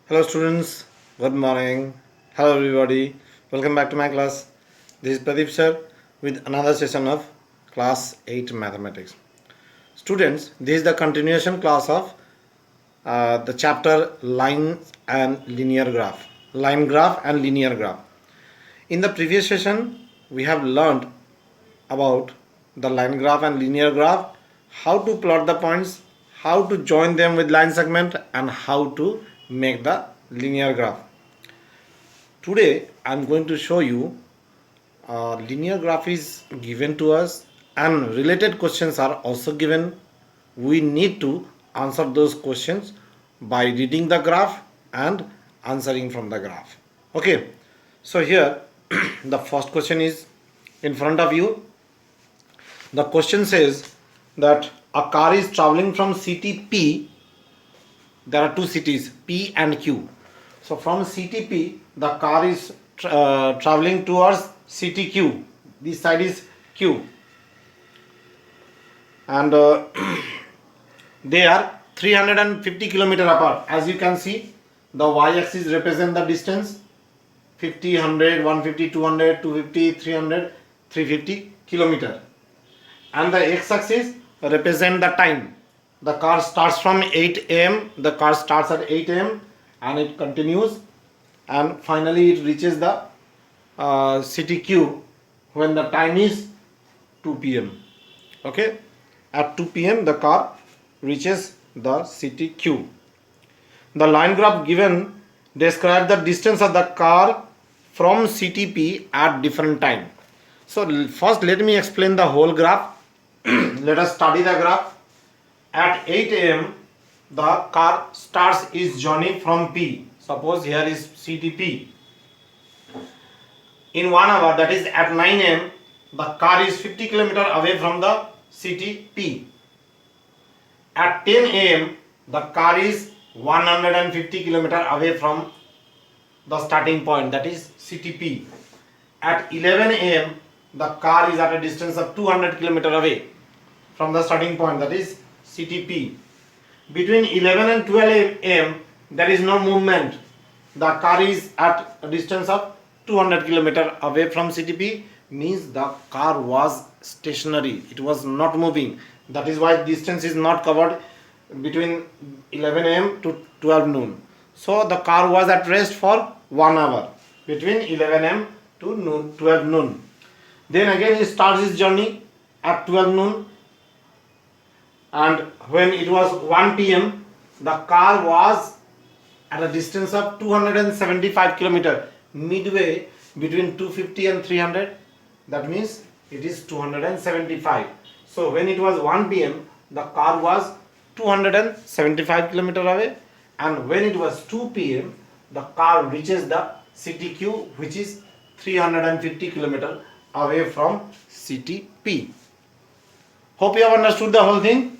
Hello students, good morning. Hello everybody, welcome back to my class. This is Pradeep sir with another session of class 8 mathematics. Students, this is the continuation class of the chapter line and linear graph. Line graph and linear graph. In the previous session, we have learned about the line graph and linear graph, how to plot the points, how to join them with line segment, and how to make the linear graph. Today I am going to show you linear graph is given to us and related questions are also given. We need to answer those questions by reading the graph and answering from the graph. Okay, so here the first question is in front of you. The question says that a car is traveling from city P. There are two cities P and Q. So from city P, the car is traveling towards city Q. This side is Q, and they are 350 kilometer apart. As you can see, the y-axis represent the distance 50, 100, 150, 200, 250, 300, 350 kilometer, and the x-axis represent the time. The car starts from 8 a.m. The car starts at 8 a.m. and it continues, and finally it reaches the city Q when the time is 2 p.m. Okay, at 2 p.m. the car reaches the city Q. The line graph given describes the distance of the car from city P at different time. So first let me explain the whole graph. Let us study the graph. At 8 a.m. the car starts its journey from P. Suppose here is CTP. In 1 hour, that is at 9 a.m. the car is 50 km away from the city P. At 10 a.m. the car is 150 km away from the starting point, that is city P. At 11 a.m. the car is at a distance of 200 km away from the starting point, that is CTP. Between 11 and 12 am there is no movement. The car is at a distance of 200 km away from CTP, means the car was stationary, it was not moving. That is why distance is not covered between 11 am to 12 noon. So the car was at rest for 1 hour between 11 am to noon, 12 noon. Then again he starts his journey at 12 noon, and when it was 1 p.m. the car was at a distance of 275 km, midway between 250 and 300, that means it is 275. So when it was 1 p.m. the car was 275 km away, and when it was 2 p.m. the car reaches the city Q, which is 350 km away from city P. Hope you have understood the whole thing.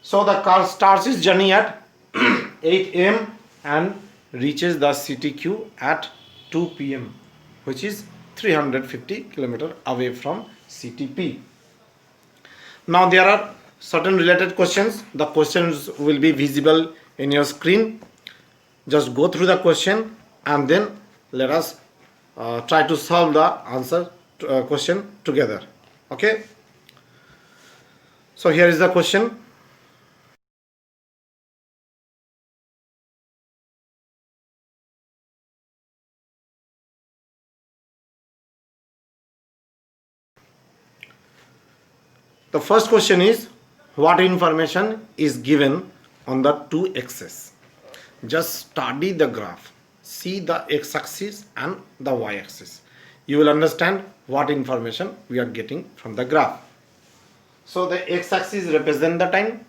So the car starts its journey at 8 a.m. and reaches the city Q at 2 p.m., which is 350 km away from city P. Now there are certain related questions. The questions will be visible in your screen. Just go through the question and then let us try to solve the answer question together. Okay. So here is the question. The first question is, what information is given on the two axes? Just study the graph, see the x-axis and the y-axis. You will understand what information we are getting from the graph. So the x-axis represent the time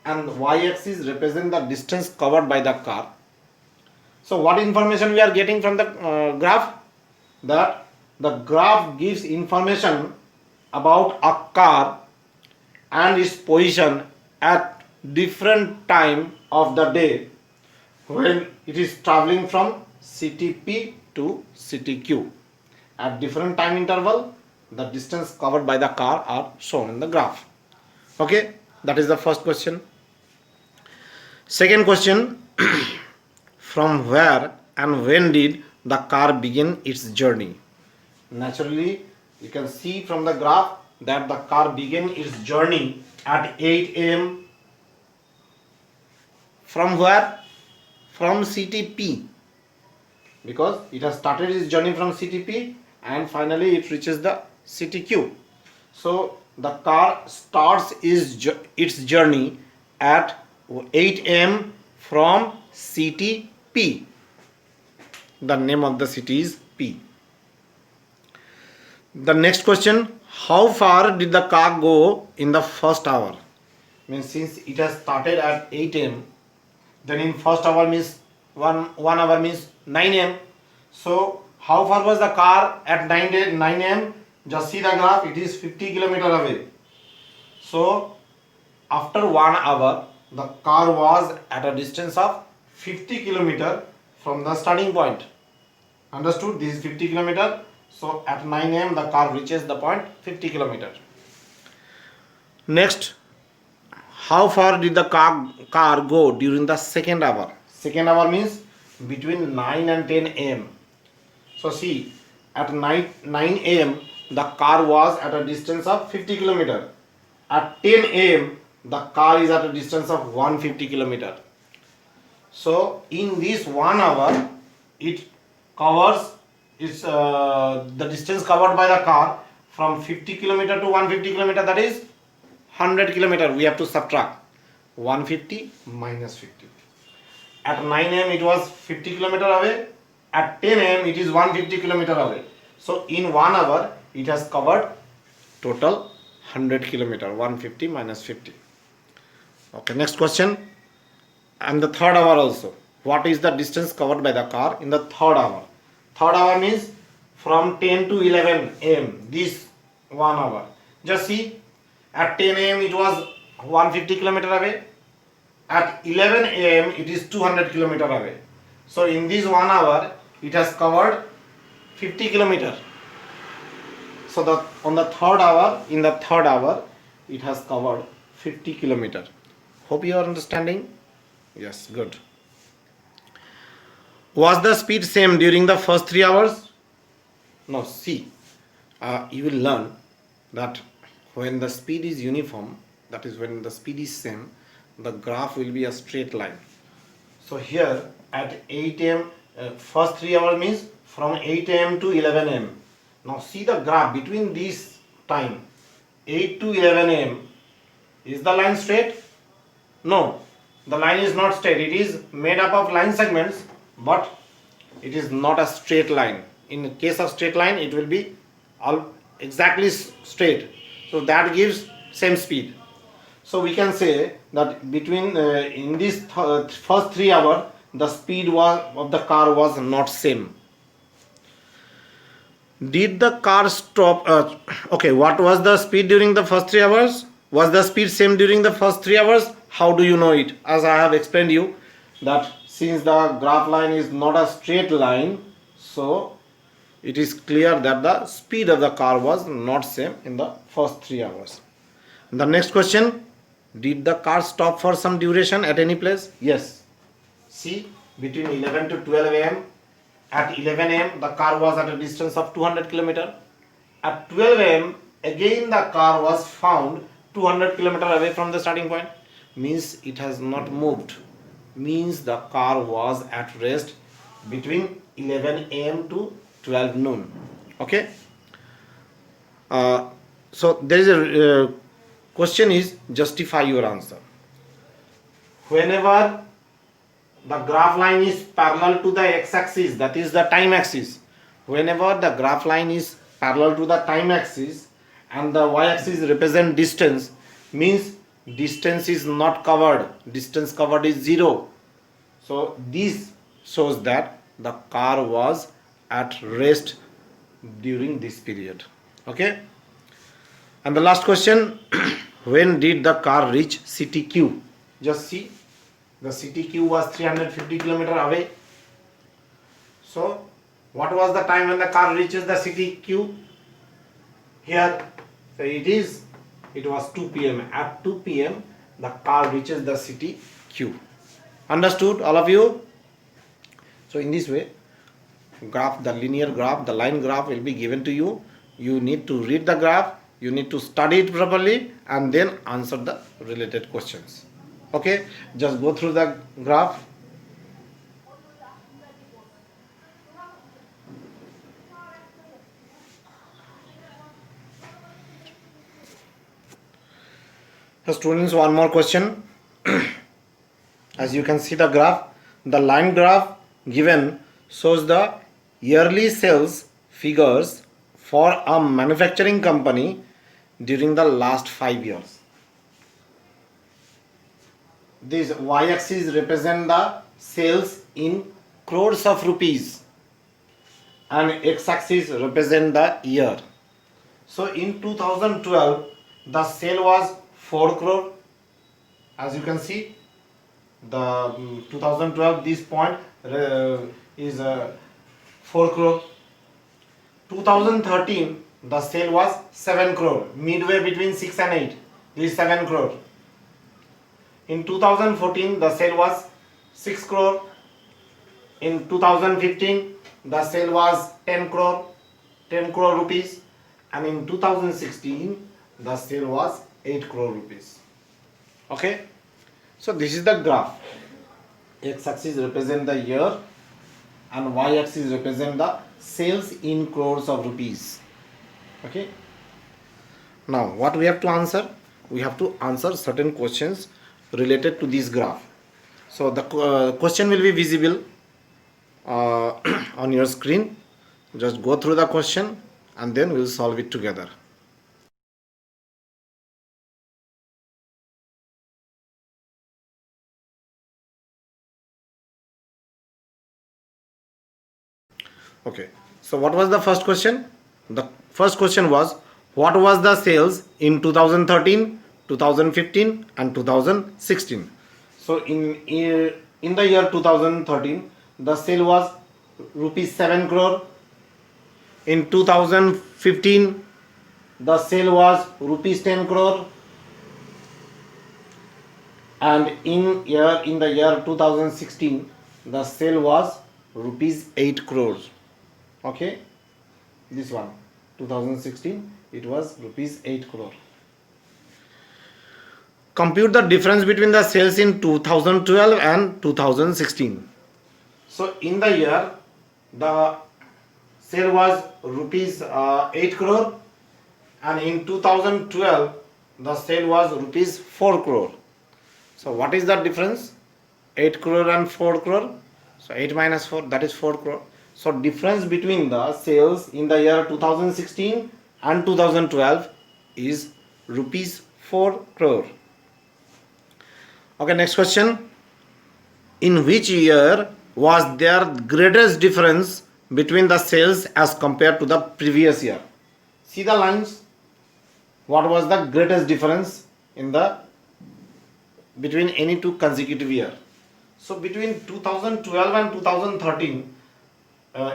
and y-axis represent the distance covered by the car. So what information we are getting from the graph? That the graph gives information about a car and its position at different time of the day when it is traveling from city P to city Q. At different time interval, the distance covered by the car are shown in the graph. Okay, that is the first question. Second question, from where and when did the car begin its journey? Naturally, you can see from the graph that the car began its journey at 8 a.m. From where? From CTP, because it has started its journey from CTP and finally it reaches the CTQ. So the car starts its journey at 8 a.m. from CTP. The name of the city is P. The next question, how far did the car go in the first hour? Means since it has started at 8 a.m. then in first hour means one hour means 9 a.m. So how far was the car at 9 a.m.? Just see the graph, it is 50 km away. So after 1 hour the car was at a distance of 50 km from the starting point. Understood? This is 50 km. So at 9 a.m. the car reaches the point 50 km. Next, how far did the car go during the second hour? Second hour means between 9 and 10 a.m. So see, at 9 a.m. the car was at a distance of 50 km. At 10 a.m. the car is at a distance of 150 km. So in this 1 hour it covers the distance covered by the car from 50 km to 150 km, that is 100 km. We have to subtract 150 minus 50. At 9 am it was 50 km away. At 10 am it is 150 km away. So in 1 hour it has covered total 100 km. 150 minus 50. Okay, next question. And the third hour also. What is the distance covered by the car in the third hour? Third hour means from 10 to 11 am. This 1 hour. Just see, at 10 am it was 150 km away. At 11 am it is 200 km away. So in this 1 hour it has covered 50 km. So in the third hour it has covered 50 km. Hope you are understanding. Yes, good. Was the speed same during the first 3 hours? Now see, you will learn that when the speed is uniform, that is when the speed is same, the graph will be a straight line. So here at 8 am, first 3 hours means from 8 am to 11 am. Now see the graph between this time 8 to 11 am. Is the line straight? No, the line is not straight. It is made up of line segments, but it is not a straight line. In case of straight line it will be all exactly straight. So that gives same speed. So we can say that between in this first 3 hours the speed of the car was not same. Did the car stop? Okay, what was the speed during the first 3 hours? Was the speed same during the first 3 hours? How do you know it? As I have explained you that since the graph line is not a straight line, so it is clear that the speed of the car was not same in the first 3 hours. The next question, did the car stop for some duration at any place? Yes. See, between 11 to 12 am, at 11 am the car was at a distance of 200 km. At 12 am again the car was found 200 km away from the starting point. Means it has not moved. Means the car was at rest between 11 am to 12 noon. Okay. So there is a question is justify your answer. Whenever the graph line is parallel to the x-axis, that is the time axis. Whenever the graph line is parallel to the time axis and the y-axis represent distance, means distance is not covered. Distance covered is 0. So this shows that the car was at rest during this period. Okay. And the last question, when did the car reach CTQ? Just see, the CTQ was 350 km away. So what was the time when the car reaches the CTQ? Here, so it was 2 p.m. At 2 p.m. the car reaches the CTQ. Understood, all of you? So in this way, graph, the linear graph, the line graph will be given to you. You need to read the graph, you need to study it properly, and then answer the related questions. Okay, just go through the graph. So students, one more question. As you can see the graph, the line graph given shows the yearly sales figures for a manufacturing company during the last 5 years. This y-axis represent the sales in crores of rupees and x-axis represent the year. So in 2012 the sale was 4 crore. As you can see, the 2012 this point is 4 crore. 2013 the sale was 7 crore, midway between 6 and 8. This is 7 crore. In 2014 the sale was 6 crore. In 2015 the sale was 10 crore rupees, and in 2016 the sale was 8 crore rupees. Okay, so this is the graph. X-axis represent the year and y-axis represent the sales in crores of rupees. Okay, now what we have to answer? We have to answer certain questions related to this graph. So the question will be visible on your screen. Just go through the question and then we'll solve it together. Okay, so what was the first question? The first question was, what was the sales in 2013, 2015 and 2016? So in the year 2013 the sale was rupees 7 crore. In 2015 the sale was rupees 10 crore, and in the year 2016 the sale was rupees 8 crores. Okay, this one 2016 it was rupees 8 crore. Compute the difference between the sales in 2012 and 2016. So in the year the sale was rupees 8 crore, and in 2012 the sale was rupees 4 crore. So what is the difference? 8 crore and 4 crore. So 8 minus 4, that is 4 crore. So difference between the sales in the year 2016 and 2012 is rupees 4 crore. Okay, next question. In which year was there greatest difference between the sales as compared to the previous year? See the lines. What was the greatest difference in the between any two consecutive year? So between 2012 and 2013,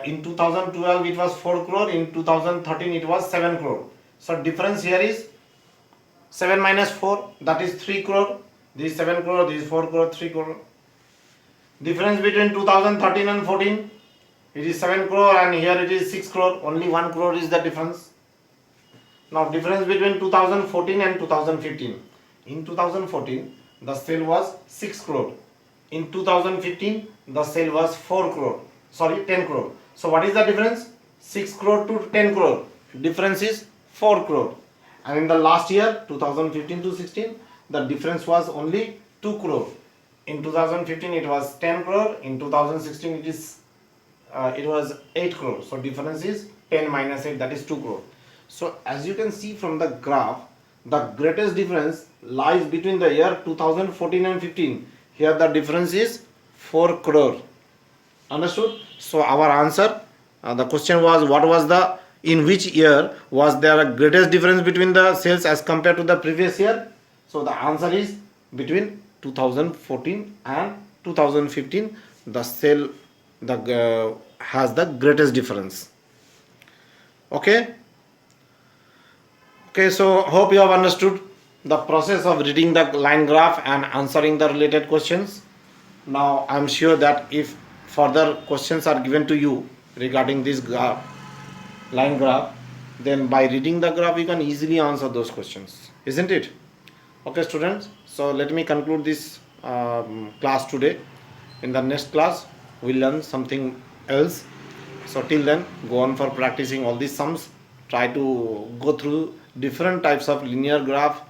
in 2012 it was 4 crore, in 2013 it was 7 crore. So difference here is 7 minus 4, that is 3 crore. This is 7 crore, this is 4 crore, 3 crore. Difference between 2013 and 14, it is 7 crore and here it is 6 crore. Only 1 crore is the difference. Now difference between 2014 and 2015. In 2014 the sale was 6 crore. In 2015 the sale was 4 crore. Sorry, 10 crore. So what is the difference? 6 crore to 10 crore. Difference is 4 crore. And in the last year 2015 to 16 the difference was only 2 crore. In 2015 it was 10 crore. In 2016 it was 8 crore. So difference is 10 minus 8, that is 2 crore. So as you can see from the graph, the greatest difference lies between the year 2014 and 15. Here the difference is 4 crore. Understood? So our answer, the question was, what was the, in which year was there a greatest difference between the sales as compared to the previous year? So the answer is between 2014 and 2015 the sale has the greatest difference. Okay, so hope you have understood the process of reading the line graph and answering the related questions. Now I am sure that if further questions are given to you regarding this graph, line graph, then by reading the graph you can easily answer those questions, isn't it? Okay students, so let me conclude this class today. In the next class we'll learn something else. So till then, go on for practicing all these sums. Try to go through different types of linear graph,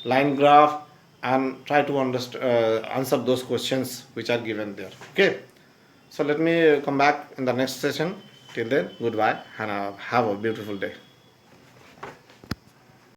line graph, and try to answer those questions which are given there. Okay, so let me come back in the next session. Till then, goodbye and have a beautiful day.